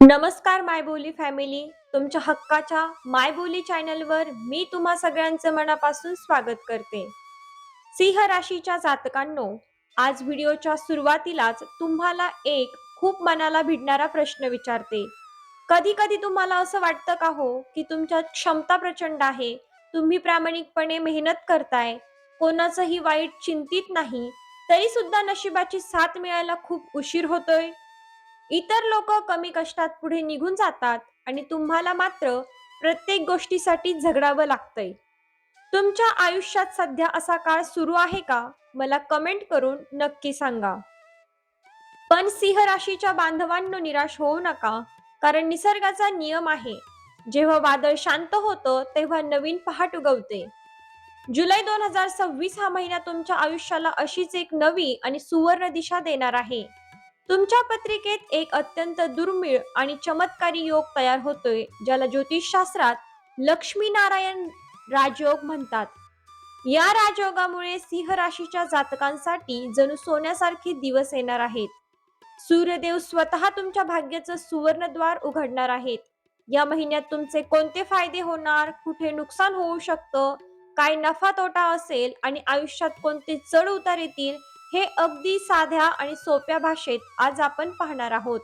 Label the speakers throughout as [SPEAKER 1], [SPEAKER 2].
[SPEAKER 1] नमस्कार मायबोली फॅमिली. तुमच्या हक्काच्या मायबोली चॅनलवर मी तुम्हा सगळ्यांचं मनापासून स्वागत करते. सिंह राशीच्या जातकांनो, आज व्हिडिओच्या सुरुवातीलाच तुम्हाला एक खूप मनाला भिडणारा प्रश्न विचारते. कधी कधी तुम्हाला असं वाटतं का हो की तुमच्यात क्षमता प्रचंड आहे, तुम्ही प्रामाणिकपणे मेहनत करताय, कोणाचंही वाईट चिंतित नाही, तरी सुद्धा नशिबाची साथ मिळायला खूप उशीर होतोय. इतर लोक कमी कष्टात पुढे निघून जातात आणि तुम्हाला मात्र प्रत्येक गोष्टीसाठी झगडावं लागतंय. तुमच्या आयुष्यात सध्या असा काळ सुरू आहे का? मला कमेंट करून नक्की सांगा. पण सिंह राशीच्या बांधवांनो, निराश होऊ नका, कारण निसर्गाचा नियम आहे, जेव्हा वादळ शांत होतं तेव्हा नवीन पहाट उगवते. जुलै 2026 हा महिना तुमच्या आयुष्याला अशीच एक नवी आणि सुवर्ण दिशा देणार आहे. तुमच्या पत्रिकेत एक अत्यंत दुर्मिळ आणि चमत्कारी योग तयार होतोय, ज्याला ज्योतिषशास्त्रात लक्ष्मीनारायण राजयोग म्हणतात. या राजयोगामुळे सिंह राशीच्या जातकांसाठी जणू सोन्यासारखे दिवस येणार आहेत. सूर्यदेव स्वतः तुमच्या भाग्याचं सुवर्णद्वार उघडणार आहेत. या महिन्यात तुमचे कोणते फायदे होणार, कुठे नुकसान होऊ शकतं, काय नफा तोटा असेल आणि आयुष्यात कोणते चढ उतार येतील, हे अगदी साध्या आणि सोप्या भाषेत आज आपण पाहणार आहोत.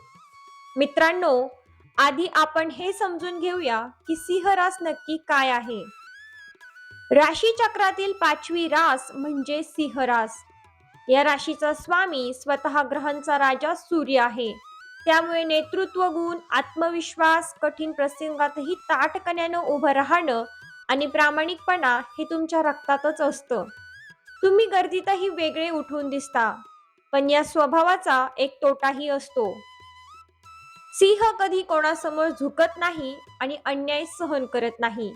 [SPEAKER 1] मित्रांनो, आधी आपण हे समजून घेऊया की सिंह रास नक्की काय आहे. राशी चक्रातील 5वी रास म्हणजे सिंह रास. या राशीचा स्वामी स्वतः ग्रहांचा राजा सूर्य आहे. त्यामुळे नेतृत्व गुण, आत्मविश्वास, कठीण प्रसंगातही ताठपणानं उभं राहणं आणि प्रामाणिकपणा हे तुमच्या रक्तातच असतं. तुम्ही गर्दीतही वेगळे उठून दिसता, पण या स्वभावाचा एक तोटाही असतो. सिंह कधी कोणासमोर झुकत नाही आणि अन्याय सहन करत नाही.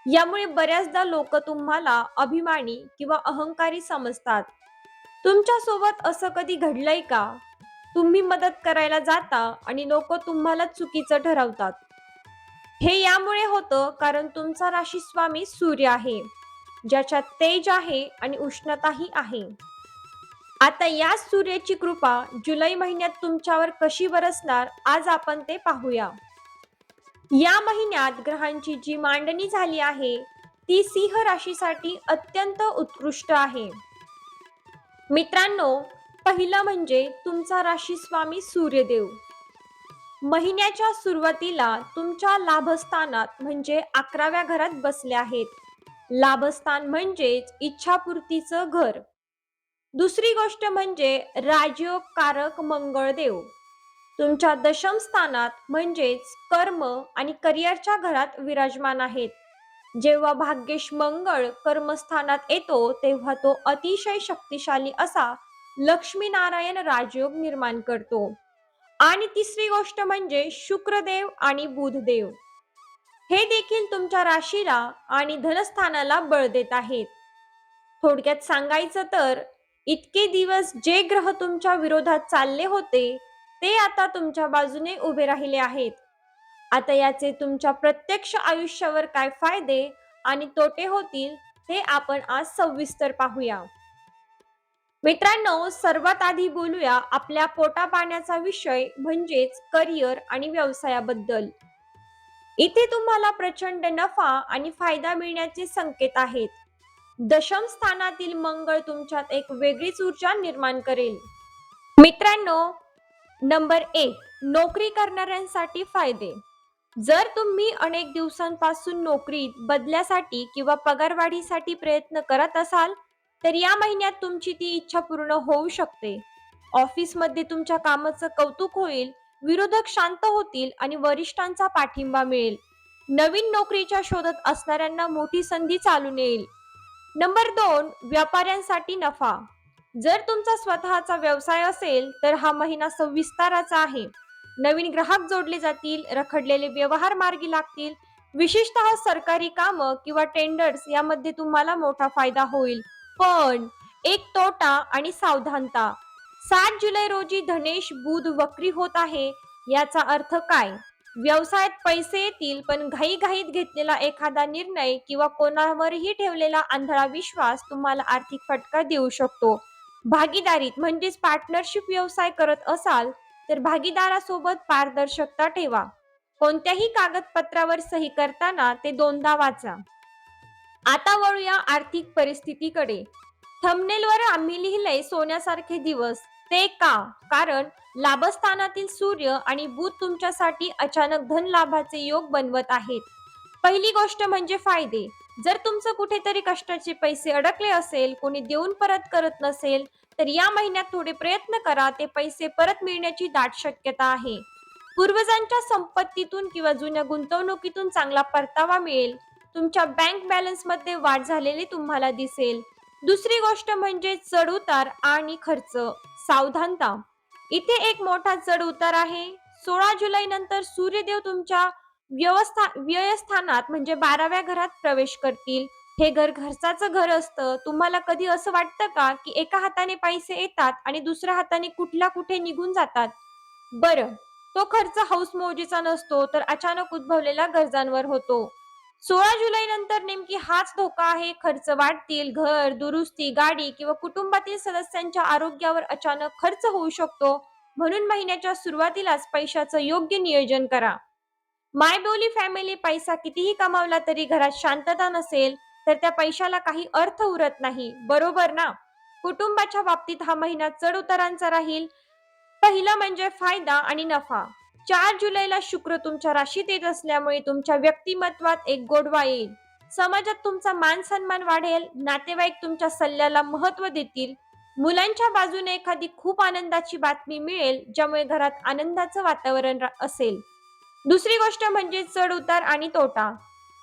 [SPEAKER 1] यामुळे बऱ्याचदा लोक तुम्हाला अभिमानी किंवा अहंकारी समजतात. तुमच्या सोबत असं कधी घडलंय का? तुम्ही मदत करायला जाता आणि लोक तुम्हाला चुकीचं ठरवतात. हे यामुळे होतं कारण तुमचा राशी स्वामी सूर्य आहे, ज्याच्यात तेज आहे आणि उष्णताही आहे. आता या सूर्याची कृपा जुलै महिन्यात तुमच्यावर कशी बरसणार, आज आपण ते पाहूया. या महिन्यात ग्रहांची जी मांडणी झाली आहे ती सिंह राशीसाठी अत्यंत उत्कृष्ट आहे. मित्रांनो, पहिलं म्हणजे तुमचा राशी स्वामी सूर्यदेव. महिन्याच्या सुरुवातीला तुमच्या लाभस्थानात म्हणजे 11व्या घरात बसले आहेत. लाभस्थान म्हणजेच इच्छापूर्तीचं घर. दुसरी गोष्ट म्हणजे राजयोग कारक मंगळदेव तुमच्या दशम स्थानात म्हणजेच कर्म आणि करिअरच्या घरात विराजमान आहेत. जेव्हा भाग्येश मंगळ कर्मस्थानात येतो तेव्हा तो अतिशय शक्तिशाली असा लक्ष्मीनारायण राजयोग निर्माण करतो. आणि तिसरी गोष्ट म्हणजे शुक्रदेव आणि बुधदेव, हे देखील तुमच्या राशीला आणि धनस्थानाला बळ देत आहेत. थोडक्यात सांगायचं तर इतके दिवस जे ग्रह तुमच्या विरोधात चालले होते ते आता तुमच्या बाजूने उभे राहिले आहेत. आता याचे तुमच्या प्रत्यक्ष आयुष्यावर काय फायदे आणि तोटे होतील ते आपण आज सविस्तर पाहूया. मित्रांनो, सर्वात आधी बोलूया आपल्या पोटापाण्याचा विषय म्हणजेच करिअर आणि व्यवसायाबद्दल. इथे तुम्हाला प्रचंड नफा आणि फायदा मिळण्याचे संकेत आहेत. दशम स्थानातील मंगळ तुमच्यात एक वेगळीच ऊर्जा निर्माण करेल. मित्रांनो, नंबर 1, नोकरी करणाऱ्यांसाठी फायदे. जर तुम्ही अनेक दिवसांपासून नोकरीत बदल्यासाठी किंवा पगारवाढीसाठी प्रयत्न करत असाल तर या महिन्यात तुमची ती इच्छा पूर्ण होऊ शकते. ऑफिसमध्ये तुमच्या कामाचं कौतुक होईल, विरोधक शांत होतील आणि वरिष्ठांचा पाठिंबा मिळेल. नवीन नोकरीच्या शोधात असणाऱ्यांना मोठी संधी चालून येईल. नंबर 2, व्यापाऱ्यांसाठी नफा. जर तुमचा स्वतःचा व्यवसाय असेल तर हा महिना विस्ताराचा आहे. नवीन ग्राहक जोडले जातील, रखडलेले व्यवहार मार्गी लागतील. विशेषतः सरकारी कामं किंवा टेंडर्स यामध्ये तुम्हाला मोठा फायदा होईल. पण एक तोटा आणि सावधानता. 7 जुलै रोजी धनेश बुध वक्री होत आहे. याचा अर्थ काय? व्यवसायात पैसे येतील, पण घाईघाईत घेतलेला एखादा निर्णय किंवा कोणावरही ठेवलेला आंधळा विश्वास तुम्हाला आर्थिक फटका देऊ शकतो. भागीदारीत म्हणजेच पार्टनरशिप व्यवसाय करत असाल तर भागीदारासोबत पारदर्शकता ठेवा. कोणत्याही कागदपत्रावर सही करताना ते दोनदा वाचा. आता वळूया आर्थिक परिस्थितीकडे. थंबनेलवर आम्ही लिहिलंय सोन्यासारखे दिवस. ते का? कारण लाभस्थानातील सूर्य आणि बुध तुमच्यासाठी अचानक धन लाभाचे योग बनवत आहेत. पहिली गोष्ट म्हणजे फायदे. जर तुमचं कुठेतरी कष्टाचे पैसे अडकले असेल, कोणी देऊन परत करत नसेल, तर या महिन्यात थोडे प्रयत्न करा, ते पैसे परत मिळण्याची दाट शक्यता आहे. पूर्वजांच्या संपत्तीतून किंवा जुन्या गुंतवणुकीतून चांगला परतावा मिळेल. तुमच्या बँक बॅलन्समध्ये वाढ झालेली तुम्हाला दिसेल. दुसरी गोष्ट म्हणजे चढ उतार आणि खर्च. सावधानता. इथे एक मोठा चढ उतार आहे. 16 जुलै नंतर सूर्यदेव तुमच्या व्ययस्थानात म्हणजे 12व्या घरात प्रवेश करतील. हे घर खर्चाचं घर असतं. तुम्हाला कधी असं वाटतं का की एका हाताने पैसे येतात आणि दुसऱ्या हाताने कुठल्या कुठे निघून जातात? बरं, तो खर्च हौसमौजीचा नसतो, तर अचानक उद्भवलेल्या गरजांवर होतो. 16 जुलै नंतर नेमकी हाच धोका आहे. खर्च वाढतील. घर, दुरुस्ती, गाडी किंवा कुटुंबातील सदस्यांच्या आरोग्यावर अचानक खर्च होऊ शकतो. म्हणून महिन्याच्या सुरुवातीलाच पैशाचं योग्य नियोजन करा. मायबोली फॅमिली, पैसा कितीही कमावला तरी घरात शांतता नसेल, तर त्या पैशाला काही अर्थ उरत नाही. बरोबर ना? कुटुंबाच्या बाबतीत हा महिना चढ उतारांचा राहील. पहिला म्हणजे फायदा आणि नफा. 4 जुलैला शुक्र तुमच्या राशीत येत असल्यामुळे तुमच्या व्यक्तिमत्वात एक गोडवा येईल. समाजात तुमचा मान सन्मान वाढेल. नातेवाईक तुमच्या सल्ल्याला महत्त्व देतील. मुलांच्या बाजूने एखादी खूप आनंदाची बातमी मिळेल, ज्यामुळे घरात आनंदाचं वातावरण असेल. दुसरी गोष्ट म्हणजे चढ उतार आणि तोटा.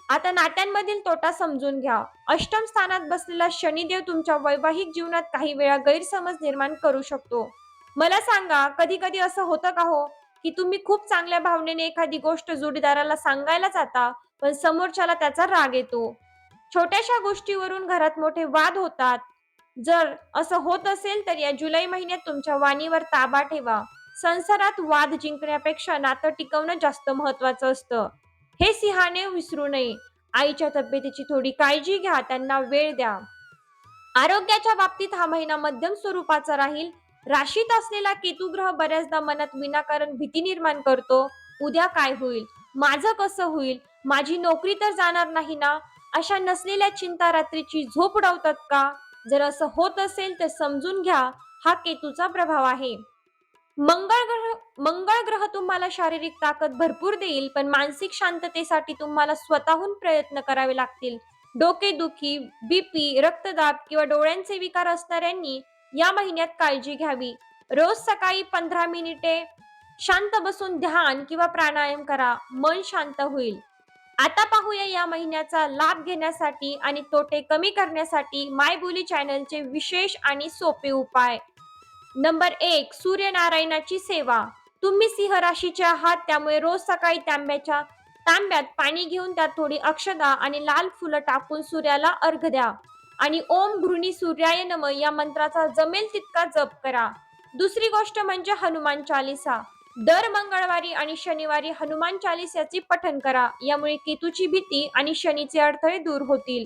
[SPEAKER 1] आता नात्यांमधील तोटा समजून घ्या. अष्टम स्थानात बसलेला शनिदेव तुमच्या वैवाहिक जीवनात काही वेळा गैरसमज निर्माण करू शकतो. मला सांगा, कधी कधी असं होतं का हो, की तुम्ही खूप चांगल्या भावनेने एखादी गोष्ट जोडीदाराला सांगायला जाता, पण समोरच्याला त्याचा राग येतो. छोट्याशा गोष्टीवरून घरात मोठे वाद होतात. जर असं होत असेल तर या जुलै महिन्यात तुमच्या वाणीवर ताबा ठेवा. संसारात वाद जिंकण्यापेक्षा नातं टिकवणं जास्त महत्वाचं असतं. हे सिंहाने विसरू नये. आईच्या तब्येतीची थोडी काळजी घ्या, त्यांना वेळ द्या. आरोग्याच्या बाबतीत हा महिना मध्यम स्वरूपाचा राहील. राशीत असलेला केतू ग्रह बऱ्याचदा मनात विनाकारण भीती निर्माण करतो. उद्या काय होईल? माझं कसं होईल? माझी नोकरी तर जाणार नाही ना? अशा नसलेल्या चिंता रात्रीची झोप उडवतात का? जर असं होत असेल तर समजून घ्या, हा केतूचा प्रभाव आहे. मंगळ ग्रह तुम्हाला शारीरिक ताकद भरपूर देईल, पण मानसिक शांततेसाठी तुम्हाला स्वतःहून प्रयत्न करावे लागतील. डोकेदुखी, बीपी, रक्तदाब किंवा डोळ्यांचे विकार असणाऱ्यांनी या महिन्यात काळजी घ्यावी. रोज सकाळी 15 मिनिटे शांत बसून ध्यान किंवा प्राणायाम करा. मन शांत होईल. आता पाहूया या महिन्याचा लाभ घेण्यासाठी आणि तोटे कमी करण्यासाठी मायबोली चॅनलचे विशेष आणि सोपे उपाय. नंबर 1, सूर्यनारायणाची सेवा. तुम्ही सिंह राशीचे आहात, त्यामुळे रोज सकाळी तांब्यात पाणी घेऊन त्यात थोडी अक्षता आणि लाल फुलं टाकून सूर्याला अर्घ्य द्या आणि ओम घृणी सूर्याय नमः या मंत्राचा जमेल तितका जप करा. दुसरी गोष्ट म्हणजे हनुमान चालीसा. दर मंगळवारी आणि शनिवारी हनुमान चालीसाचे पठण करा. यामुळे केतूची भीती आणि शनीचे अडथळे दूर होतील.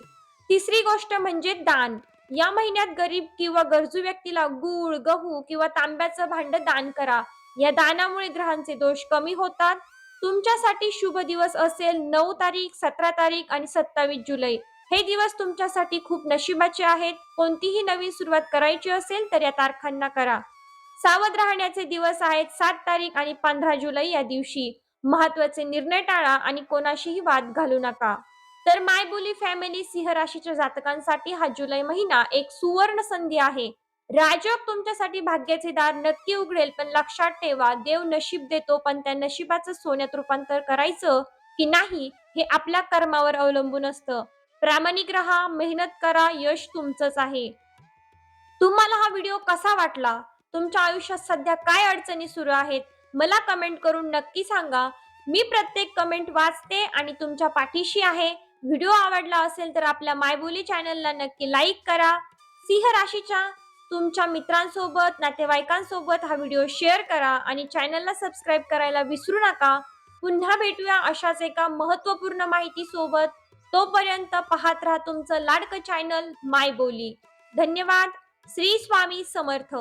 [SPEAKER 1] तिसरी गोष्ट म्हणजे दान. या महिन्यात गरीब किंवा गरजू व्यक्तीला गूळ, गहू किंवा तांब्याचं भांड दान करा. या दानामुळे ग्रहांचे दोष कमी होतात. तुमच्यासाठी शुभ दिवस असेल 9 तारीख, 17 तारीख आणि 27 जुलै. हे दिवस तुमच्यासाठी खूप नशिबाचे आहेत. कोणतीही नवीन सुरुवात करायची असेल तर या तारखांना करा. सावध राहण्याचे दिवस आहेत 7 तारीख आणि 15 जुलै या दिवशी. महत्त्वाचे निर्णय टाळा आणि कोणाशीही वाद घालू नका. तर मायबोली फॅमिली, सिंह राशीच्या जातकांसाठी हा जुलै महिना एक सुवर्ण संधी आहे. राजयोग तुमच्यासाठी भाग्याचे दार नक्की उघडेल, पण लक्षात ठेवा, देव नशीब देतो, पण त्या नशिबाचं सोन्यात रूपांतर करायचं की नाही हे आपल्या कर्मावर अवलंबून असतं. प्रामाणिक राहा, मेहनत करा, यश तुमचंच आहे. तुम्हाला हा व्हिडिओ कसा वाटला? तुमच्या आयुष्यात सध्या काय अडचणी सुरू आहेत? मला कमेंट करून नक्की सांगा. मी प्रत्येक कमेंट वाचते आणि तुमच्या पाठीशी आहे. व्हिडिओ आवडला असेल तर आपल्या मायबोली चॅनलला नक्की लाईक करा. सिंह राशीच्या तुमच्या मित्रांसोबत, नातेवाईकांसोबत हा व्हिडिओ शेअर करा आणि चॅनलला सबस्क्राईब करायला विसरू नका. पुन्हा भेटूया अशाच एका महत्त्वपूर्ण माहिती सोबत. तोपर्यंत पाहत राहा तुमचं लाडकं चॅनल मायबोली. धन्यवाद. श्री स्वामी समर्थ.